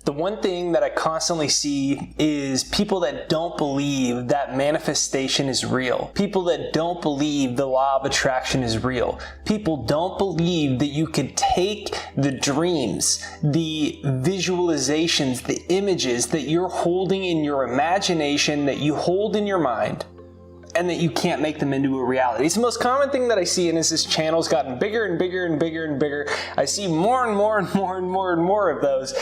The one thing that I constantly see is people that don't believe that manifestation is real. People that don't believe the law of attraction is real. People don't believe that you could take the dreams, the visualizations, the images that you're holding in your imagination, that you hold in your mind, and that you can't make them into a reality. It's the most common thing that I see, and as this channel's gotten bigger and bigger and bigger and bigger, I see more and more and more and more and more of those.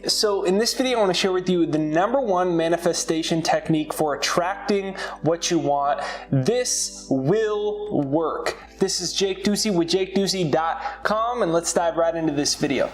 So in this video, I want to share with you the #1 manifestation technique for attracting what you want. This will work. This is Jake Ducey with JakeDucey.com, and let's dive right into this video.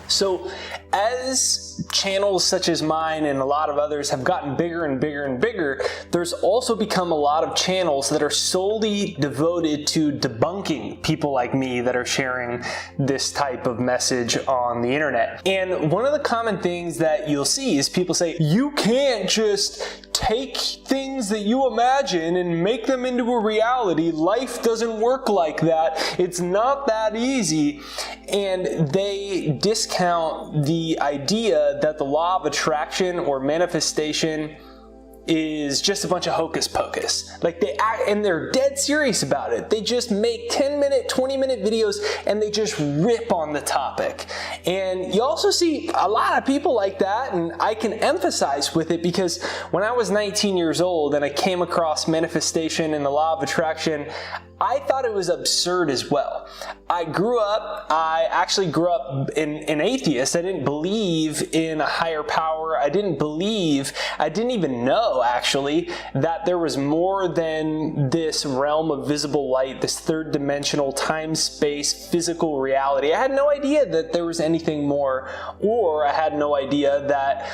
So as channels such as mine and a lot of others have gotten bigger and bigger and bigger, there's also become a lot of channels that are solely devoted to debunking people like me that are sharing this type of message on the internet. And one of the common things that you'll see is people say, you can't just take things that you imagine and make them into a reality. Life doesn't work like that. It's not that easy. And they discount the idea that the law of attraction or manifestation is just a bunch of hocus pocus. Like they're dead serious about it. They just make 10-minute, 20-minute videos and they just rip on the topic. And you also see a lot of people like that, and I can emphasize with it because when I was 19 years old and I came across manifestation and the law of attraction, I thought it was absurd as well. I actually grew up an atheist. I didn't believe in a higher power. I didn't even know actually that there was more than this realm of visible light, this third dimensional time, space, physical reality. I had no idea that there was anything more, or I had no idea that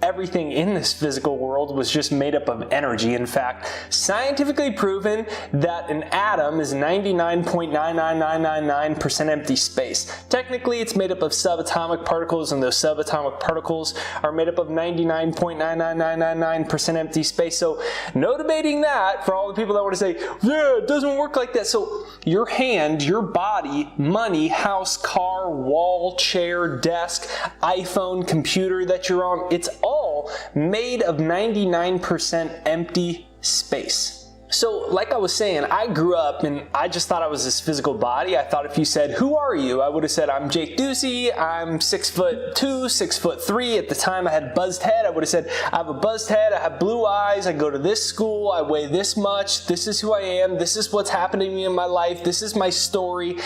everything in this physical world was just made up of energy. In fact, scientifically proven that an atom is 99.99999% empty space. Technically, it's made up of subatomic particles, and those subatomic particles are made up of 99.99999% empty space. So no debating that for all the people that want to say, yeah, it doesn't work like that. So your hand, your body, money, house, car, wall, chair, desk, iPhone, computer that you're on, it's all made of 99% empty space. So like I was saying, I grew up and I just thought I was this physical body. I thought if you said, who are you? I would have said, I'm Jake Ducey. I'm 6'2", 6'3". At the time I had buzzed head. I would have said, I have a buzzed head. I have blue eyes. I go to this school. I weigh this much. This is who I am. This is what's happening to me in my life. This is my story.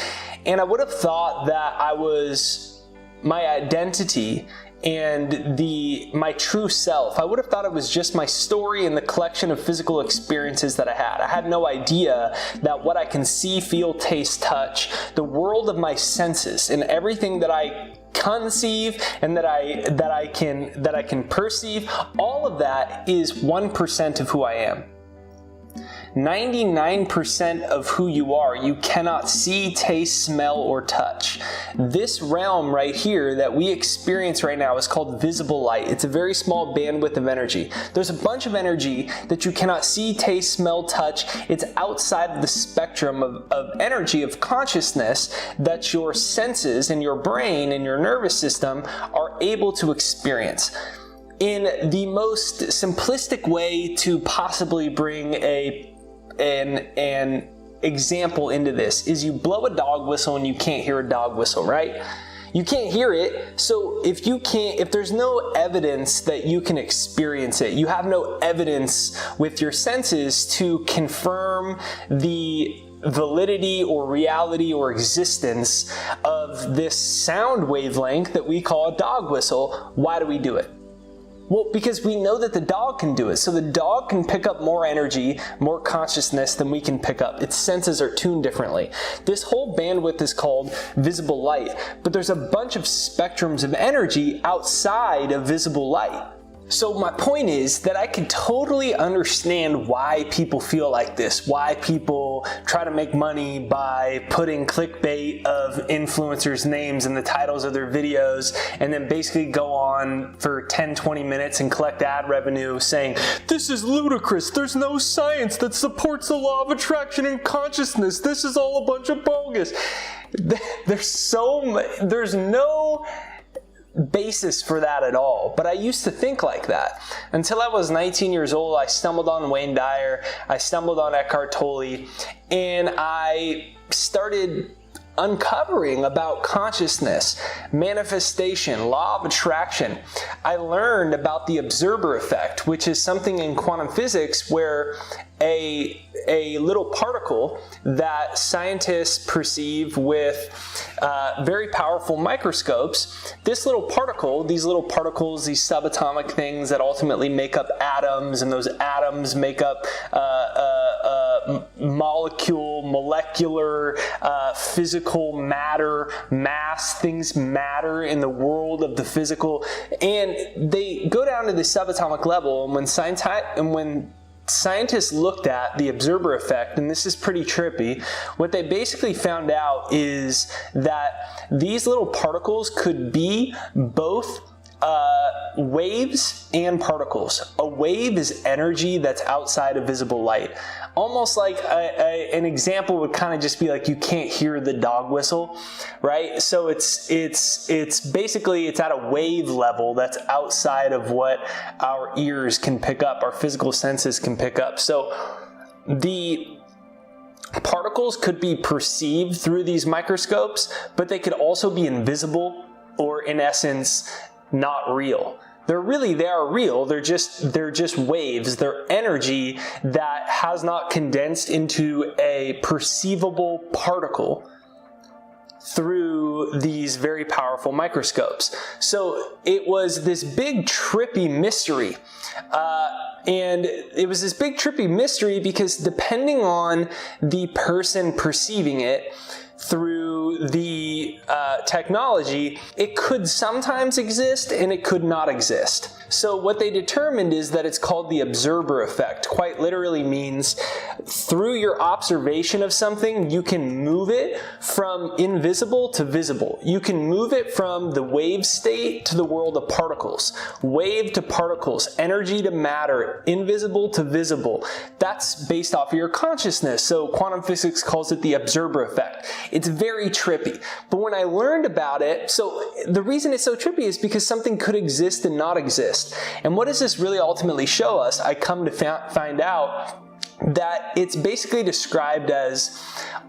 And I would have thought that I was my identity and my true self. I would have thought it was just my story and the collection of physical experiences that I had. I had no idea that what I can see, feel, taste, touch, the world of my senses and everything that I conceive and that I can perceive, all of that is 1% of who I am. 99% of who you are, you cannot see, taste, smell, or touch. This realm right here that we experience right now is called visible light. It's a very small bandwidth of energy. There's a bunch of energy that you cannot see, taste, smell, touch. It's outside of the spectrum of energy, of consciousness that your senses and your brain and your nervous system are able to experience. In the most simplistic way to possibly bring an example into this is you blow a dog whistle and you can't hear a dog whistle, right? You can't hear it, so if there's no evidence that you can experience it, you have no evidence with your senses to confirm the validity or reality or existence of this sound wavelength that we call a dog whistle, why do we do it? Well, because we know that the dog can do it. So the dog can pick up more energy, more consciousness than we can pick up. Its senses are tuned differently. This whole bandwidth is called visible light, but there's a bunch of spectrums of energy outside of visible light. So my point is that I can totally understand why people feel like this, why people try to make money by putting clickbait of influencers' names in the titles of their videos and then basically go on for 10, 20 minutes and collect ad revenue saying, this is ludicrous, there's no science that supports the law of attraction and consciousness, this is all a bunch of bogus. There's no basis for that at all. But I used to think like that. Until I was 19 years old, I stumbled on Wayne Dyer, I stumbled on Eckhart Tolle, and I started uncovering about consciousness, manifestation, law of attraction. I learned about the observer effect, which is something in quantum physics where a little particle that scientists perceive with very powerful microscopes, this little particle, these little particles, these subatomic things that ultimately make up atoms, and those atoms make up molecular, physical matter, mass, things matter in the world of the physical, and they go down to the subatomic level, and when scientists looked at the observer effect, and this is pretty trippy, what they basically found out is that these little particles could be both waves and particles. A wave is energy that's outside of visible light. Almost like an example would kind of just be like you can't hear the dog whistle, right? So it's basically it's at a wave level that's outside of what our ears can pick up, our physical senses can pick up. So the particles could be perceived through these microscopes, but they could also be invisible, or in essence not real. They are real, they're just waves, they're energy that has not condensed into a perceivable particle through these very powerful microscopes. So it was this big trippy mystery. And it was this big trippy mystery because depending on the person perceiving it through the technology, it could sometimes exist and it could not exist. So what they determined is that it's called the observer effect. Quite literally means through your observation of something, you can move it from invisible to visible. You can move it from the wave state to the world of particles, wave to particles, energy to matter, invisible to visible. That's based off of your consciousness. So quantum physics calls it the observer effect. It's very trippy. But when I learned about it, so the reason it's so trippy is because something could exist and not exist. And what does this really ultimately show us? I come to find out that it's basically described as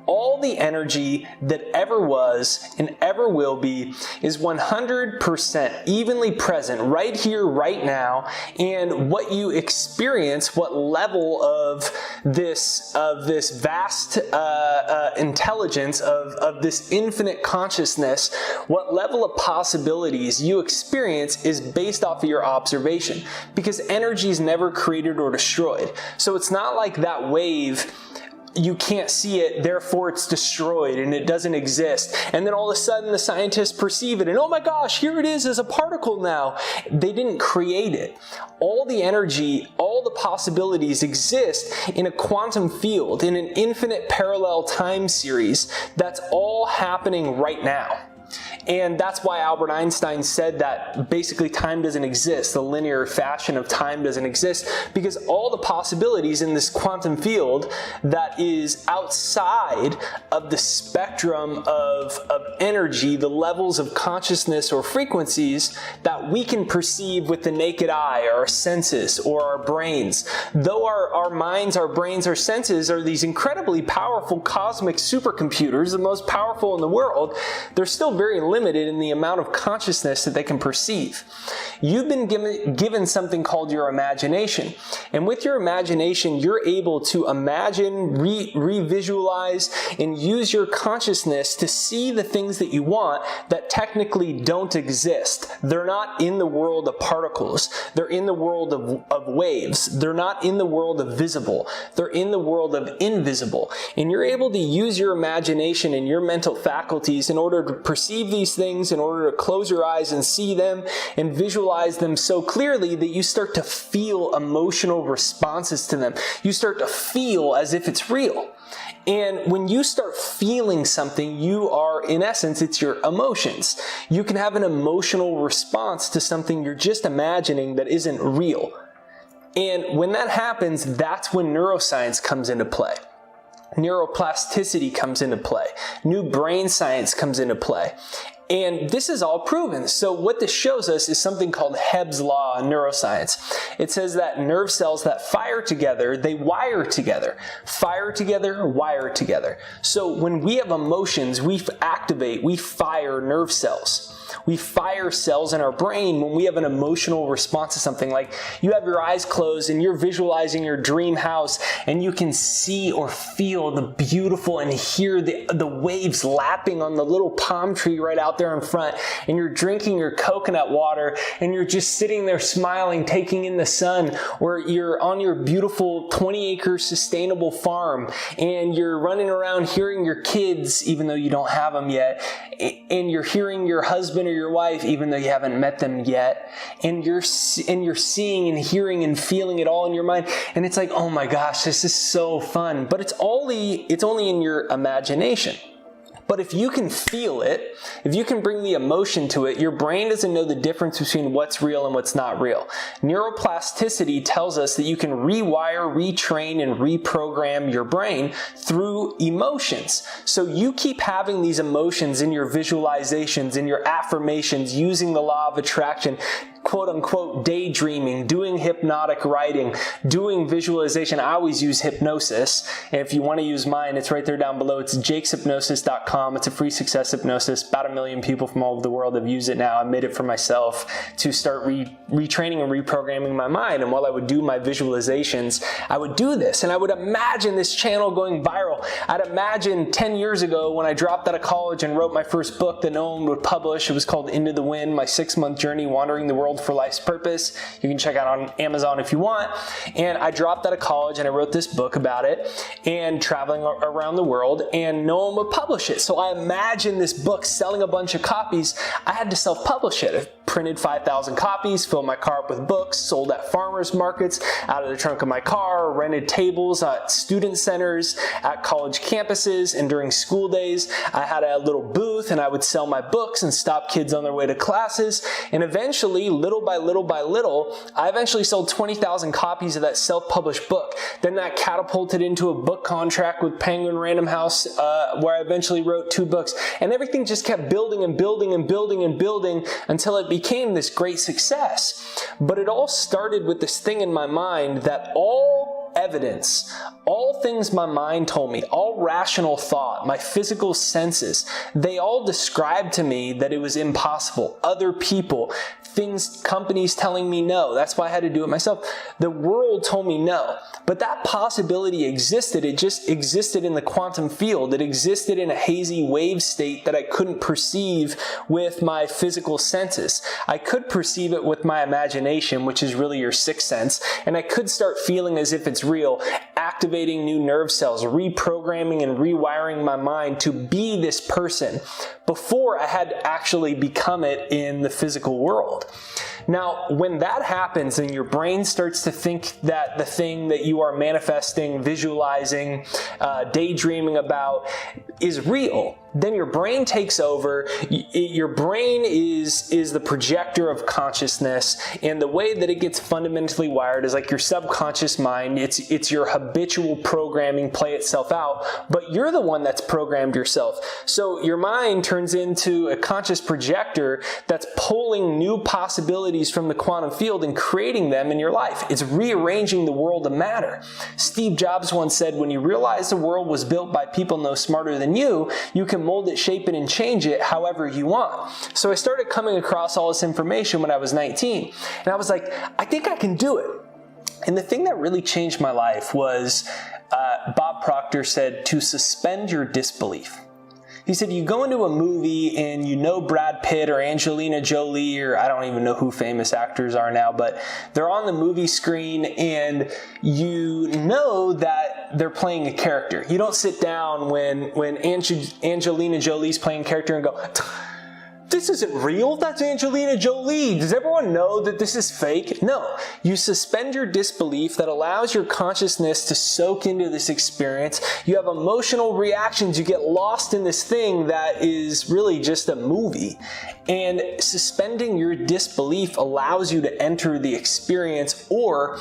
all the energy that ever was and ever will be is 100% evenly present right here, right now, and what you experience, what level of this vast intelligence, of this infinite consciousness, what level of possibilities you experience is based off of your observation, because energy is never created or destroyed. So it's not like that wave, you can't see it, therefore it's destroyed and it doesn't exist. And then all of a sudden the scientists perceive it and oh my gosh, here it is as a particle now. They didn't create it. All the energy, all the possibilities exist in a quantum field, in an infinite parallel time series that's all happening right now. And that's why Albert Einstein said that basically time doesn't exist, the linear fashion of time doesn't exist, because all the possibilities in this quantum field that is outside of the spectrum of energy, the levels of consciousness or frequencies that we can perceive with the naked eye, our senses, or our brains. Though our minds, our brains, our senses are these incredibly powerful cosmic supercomputers, the most powerful in the world, they're still very limited in the amount of consciousness that they can perceive. You've been given something called your imagination. And with your imagination, you're able to imagine, re-visualize, and use your consciousness to see the things that you want that technically don't exist. They're not in the world of particles. They're in the world of waves. They're not in the world of visible. They're in the world of invisible. And you're able to use your imagination and your mental faculties in order to perceive these these things in order to close your eyes and see them and visualize them so clearly that you start to feel emotional responses to them. You start to feel as if it's real. And when you start feeling something, you are, in essence, it's your emotions. You can have an emotional response to something you're just imagining that isn't real. And when that happens, that's when neuroscience comes into play. Neuroplasticity comes into play. New brain science comes into play. And this is all proven. So what this shows us is something called Hebb's law in neuroscience. It says that nerve cells that fire together, they wire together. Fire together, wire together. So when we have emotions, we fire nerve cells. We fire cells in our brain when we have an emotional response to something. Like you have your eyes closed and you're visualizing your dream house and you can see or feel the beautiful and hear the waves lapping on the little palm tree right out there in front, and you're drinking your coconut water and you're just sitting there smiling, taking in the sun, or you're on your beautiful 20-acre sustainable farm and you're running around hearing your kids, even though you don't have them yet, and you're hearing your husband or your wife, even though you haven't met them yet, and you're seeing and hearing and feeling it all in your mind, and it's like, oh my gosh, this is so fun. But it's only in your imagination. But if you can feel it, if you can bring the emotion to it, your brain doesn't know the difference between what's real and what's not real. Neuroplasticity tells us that you can rewire, retrain, and reprogram your brain through emotions. So you keep having these emotions in your visualizations, in your affirmations, using the law of attraction, quote unquote daydreaming, doing hypnotic writing, doing visualization. I always use hypnosis. And if you want to use mine, it's right there down below. It's jakeshypnosis.com. It's a free success hypnosis. About 1 million people from all over the world have used it now. I made it for myself to start retraining and reprogramming my mind. And while I would do my visualizations, I would do this and I would imagine this channel going viral. I'd imagine 10 years ago when I dropped out of college and wrote my first book that no one would publish. It was called Into the Wind, my 6-month journey wandering the world for life's purpose. You can check out on Amazon if you want. And I dropped out of college and I wrote this book about it and traveling around the world, and no one would publish it. So I imagined this book selling a bunch of copies. I had to self-publish it. I printed 5,000 copies, filled my car up with books, sold at farmers markets, out of the trunk of my car, rented tables at student centers, at college campuses, and during school days, I had a little booth and I would sell my books and stop kids on their way to classes. And eventually, little by little by little, I eventually sold 20,000 copies of that self-published book. Then that catapulted into a book contract with Penguin Random House, where I eventually wrote 2 books. And everything just kept building and building and building and building until it became this great success. But it all started with this thing in my mind that all evidence, all things my mind told me, all rational thought, my physical senses, they all described to me that it was impossible. Other people, things, companies telling me no. That's why I had to do it myself. The world told me no. But that possibility existed. It just existed in the quantum field. It existed in a hazy wave state that I couldn't perceive with my physical senses. I could perceive it with my imagination, which is really your 6th sense, and I could start feeling as if it's real, activating new nerve cells, reprogramming and rewiring my mind to be this person before I had actually become it in the physical world. Now, when that happens and your brain starts to think that the thing that you are manifesting, visualizing, daydreaming about is real, then your brain takes over. Your brain is the projector of consciousness, and the way that it gets fundamentally wired is like your subconscious mind. It's your habitual programming play itself out, but you're the one that's programmed yourself. So your mind turns into a conscious projector that's pulling new possibilities from the quantum field and creating them in your life. It's rearranging the world of matter. Steve Jobs once said, when you realize the world was built by people no smarter than you, you can mold it, shape it, and change it however you want. So I started coming across all this information when I was 19, and I was like, I think I can do it. And the thing that really changed my life was Bob Proctor said to suspend your disbelief. He said, you go into a movie and you know Brad Pitt or Angelina Jolie, or I don't even know who famous actors are now, but they're on the movie screen and you know that they're playing a character. You don't sit down when Angelina Jolie's playing a character and go, this isn't real, that's Angelina Jolie. Does everyone know that this is fake? No, you suspend your disbelief that allows your consciousness to soak into this experience. You have emotional reactions, you get lost in this thing that is really just a movie. And suspending your disbelief allows you to enter the experience, or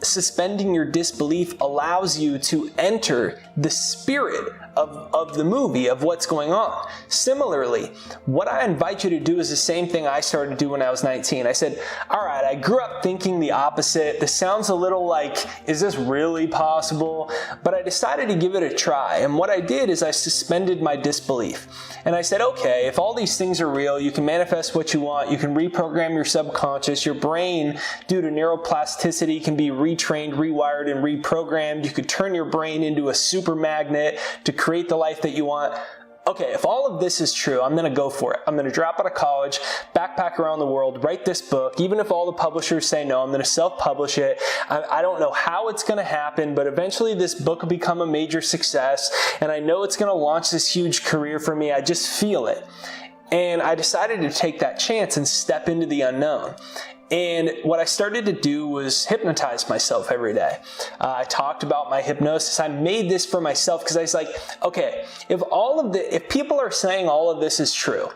suspending your disbelief allows you to enter the spirit of the movie, of what's going on. Similarly, what I invite you to do is the same thing I started to do when I was 19. I said, all right, I grew up thinking the opposite. This sounds a little like, is this really possible? But I decided to give it a try. And what I did is I suspended my disbelief. And I said, okay, if all these things are real, you can manifest what you want, you can reprogram your subconscious, your brain, due to neuroplasticity, can be retrained, rewired, and reprogrammed. You could turn your brain into a super magnet to create the life that you want. Okay, if all of this is true, I'm going to go for it. I'm going to drop out of college, backpack around the world, write this book. Even if all the publishers say no, I'm going to self-publish it. I don't know how it's going to happen, but eventually this book will become a major success, and I know it's going to launch this huge career for me. I just feel it. And I decided to take that chance and step into the unknown. And what I started to do was hypnotize myself every day. I talked about my hypnosis. I made this for myself because I was like, okay, if people are saying all of this is true,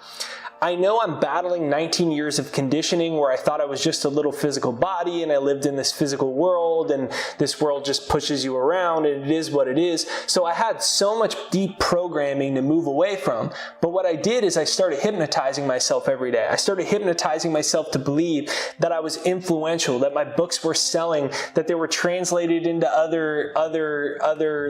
I know I'm battling 19 years of conditioning where I thought I was just a little physical body and I lived in this physical world, and this world just pushes you around and it is what it is. So I had so much deep programming to move away from. But what I did is I started hypnotizing myself every day. I started hypnotizing myself to believe that I was influential, that my books were selling, that they were translated into other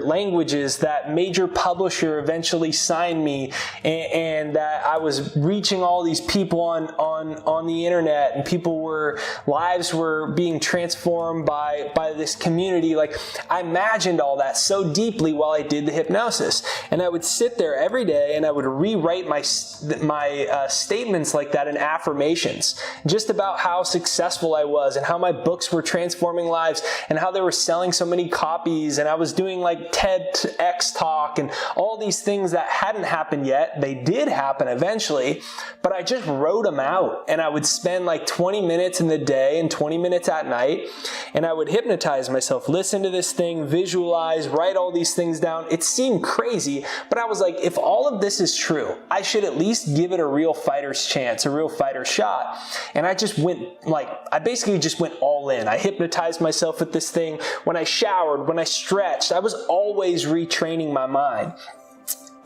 languages, that major publisher eventually signed me, and that I was reaching all these people on the internet, and lives were being transformed by this community. Like, I imagined all that so deeply while I did the hypnosis, and I would sit there every day and I would rewrite my statements like that in affirmations, just about how successful I was and how my books were transforming lives and how they were selling so many copies, and I was doing like TEDx talk and all these things that hadn't happened yet. They did happen eventually, but I just wrote them out, and I would spend like 20 minutes in the day and 20 minutes at night, and I would hypnotize myself, listen to this thing, visualize, write all these things down. It seemed crazy, but I was like, if all of this is true, I should at least give it a real fighter's chance, a real fighter's shot. And I basically just went all in. I hypnotized myself with this thing. When I showered, when I stretched, I was always retraining my mind.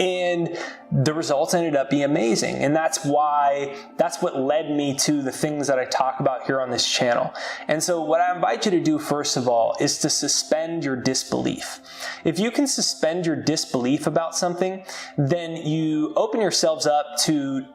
And the results ended up being amazing. And that's what led me to the things that I talk about here on this channel. And so what I invite you to do, first of all, is to suspend your disbelief. If you can suspend your disbelief about something, then you open yourselves up to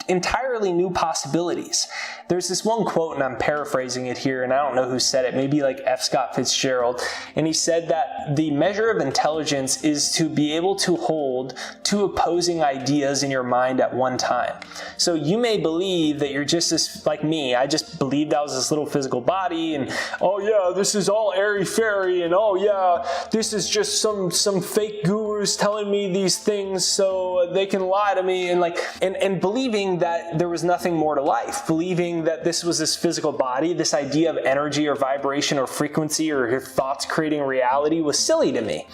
entirely new possibilities. There's this one quote, and I'm paraphrasing it here, and I don't know who said it, maybe like Scott Fitzgerald, and he said that the measure of intelligence is to be able to hold two opposing ideas in your mind at one time. So you may believe that you're just as, like me, I just believed I was this little physical body, and oh yeah, this is all airy-fairy, and oh yeah, this is just some fake gurus telling me these things so they can lie to me, and believing that there was nothing more to life, believing that this was this physical body, this idea of energy or vibration or frequency or your thoughts creating reality was silly to me.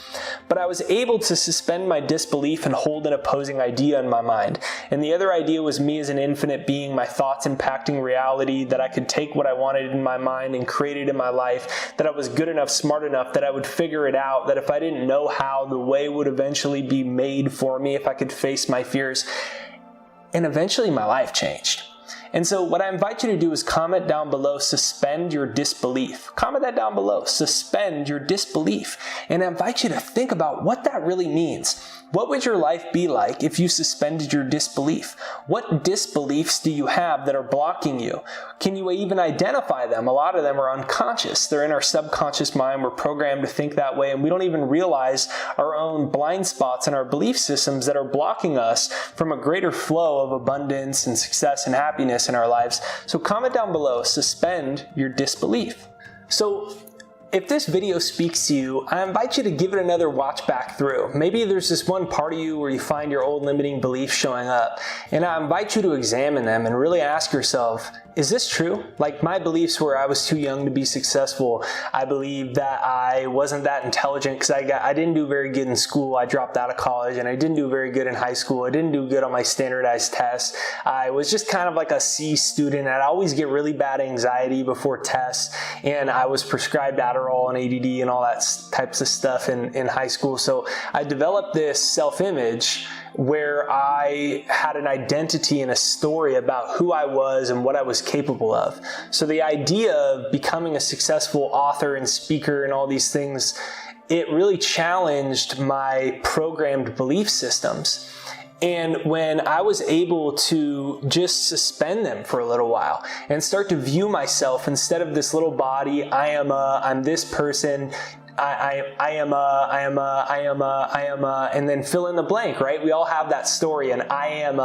But I was able to suspend my disbelief and hold an opposing idea in my mind. And the other idea was me as an infinite being, my thoughts impacting reality, that I could take what I wanted in my mind and create it in my life, that I was good enough, smart enough, that I would figure it out, that if I didn't know how, the way would eventually be made for me if I could face my fears. And eventually my life changed. And so what I invite you to do is comment down below, suspend your disbelief. Comment that down below, suspend your disbelief. And I invite you to think about what that really means. What would your life be like if you suspended your disbelief? What disbeliefs do you have that are blocking you? Can you even identify them? A lot of them are unconscious. They're in our subconscious mind. We're programmed to think that way, and we don't even realize our own blind spots and our belief systems that are blocking us from a greater flow of abundance and success and happiness in our lives. So comment down below, suspend your disbelief. So If this video speaks to you, I invite you to give it another watch back through. Maybe there's this one part of you where you find your old limiting beliefs showing up, and I invite you to examine them and really ask yourself, is this true? Like my beliefs where I was too young to be successful. I believe that I wasn't that intelligent because I didn't do very good in school. I dropped out of college, and I didn't do very good in high school. I didn't do good on my standardized tests. I was just kind of like a C student. I'd always get really bad anxiety before tests, and I was prescribed Adderall and ADD and all that types of stuff in high school. So I developed this self-image where I had an identity and a story about who I was and what I was capable of. So the idea of becoming a successful author and speaker and all these things, it really challenged my programmed belief systems. And when I was able to just suspend them for a little while and start to view myself instead of this little body, I'm this person, I am a, and then fill in the blank, right? We all have that story, and I'm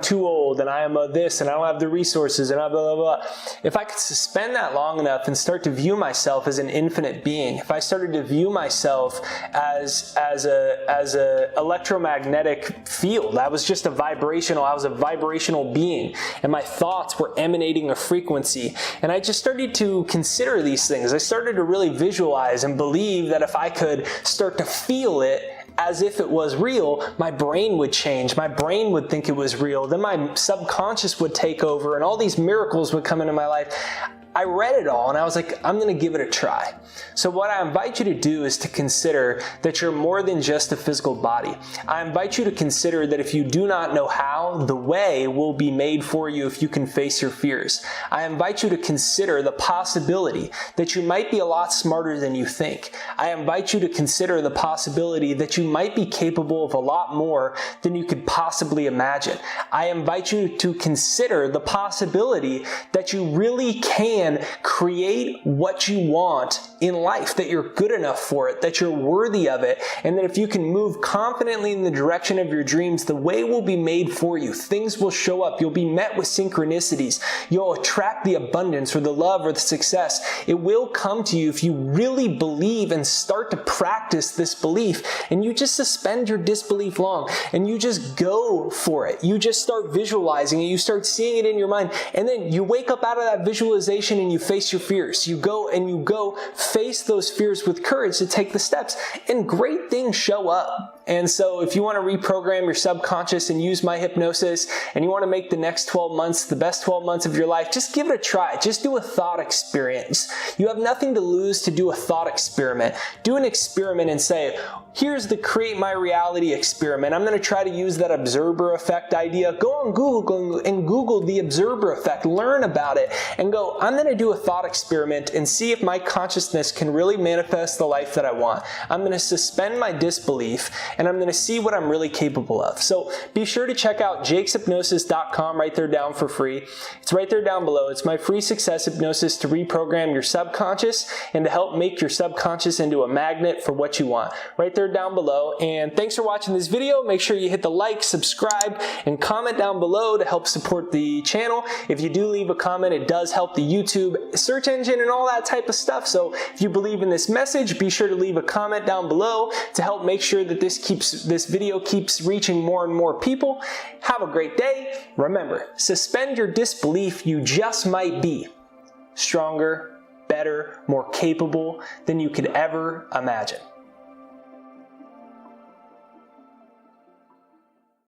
too old, and I am a this, and I don't have the resources, and blah, blah, blah. If I could suspend that long enough and start to view myself as an infinite being, if I started to view myself as a electromagnetic field, I was just I was a vibrational being, and my thoughts were emanating a frequency, and I just started to consider these things. I started to really visualize and believe that if I could start to feel it as if it was real, my brain would change. My brain would think it was real. Then my subconscious would take over and all these miracles would come into my life. I read it all and I was like, I'm going to give it a try. So what I invite you to do is to consider that you're more than just a physical body. I invite you to consider that if you do not know how, the way will be made for you if you can face your fears. I invite you to consider the possibility that you might be a lot smarter than you think. I invite you to consider the possibility that you might be capable of a lot more than you could possibly imagine. I invite you to consider the possibility that you really can create what you want in life, that you're good enough for it, that you're worthy of it, and that if you can move confidently in the direction of your dreams, the way will be made for you. Things will show up. You'll be met with synchronicities. You'll attract the abundance or the love or the success. It will come to you if you really believe and start to practice this belief, and you just suspend your disbelief long, and you just go for it. You just start visualizing it. You start seeing it in your mind, and then you wake up out of that visualization and you face your fears. You go face those fears with courage to take the steps, and great things show up. And so if you want to reprogram your subconscious and use my hypnosis, and you want to make the next 12 months the best 12 months of your life, just give it a try. Just do a thought experience. You have nothing to lose to do a thought experiment. Do an experiment and say, here's the create my reality experiment. I'm going to try to use that observer effect idea. Go on Google and Google the observer effect. Learn about it and go, I'm going to do a thought experiment and see if my consciousness can really manifest the life that I want. I'm going to suspend my disbelief and I'm going to see what I'm really capable of. So be sure to check out jakeshypnosis.com right there down for free. It's right there down below. It's my free success hypnosis to reprogram your subconscious and to help make your subconscious into a magnet for what you want. Right there down below. And thanks for watching this video. Make sure you hit the like, subscribe, and comment down below to help support the channel. If you do leave a comment, it does help the YouTube search engine and all that type of stuff. So if you believe in this message, be sure to leave a comment down below to help make sure that this video keeps reaching more and more people. Have a great day. Remember, suspend your disbelief. You just might be stronger, better, more capable than you could ever imagine.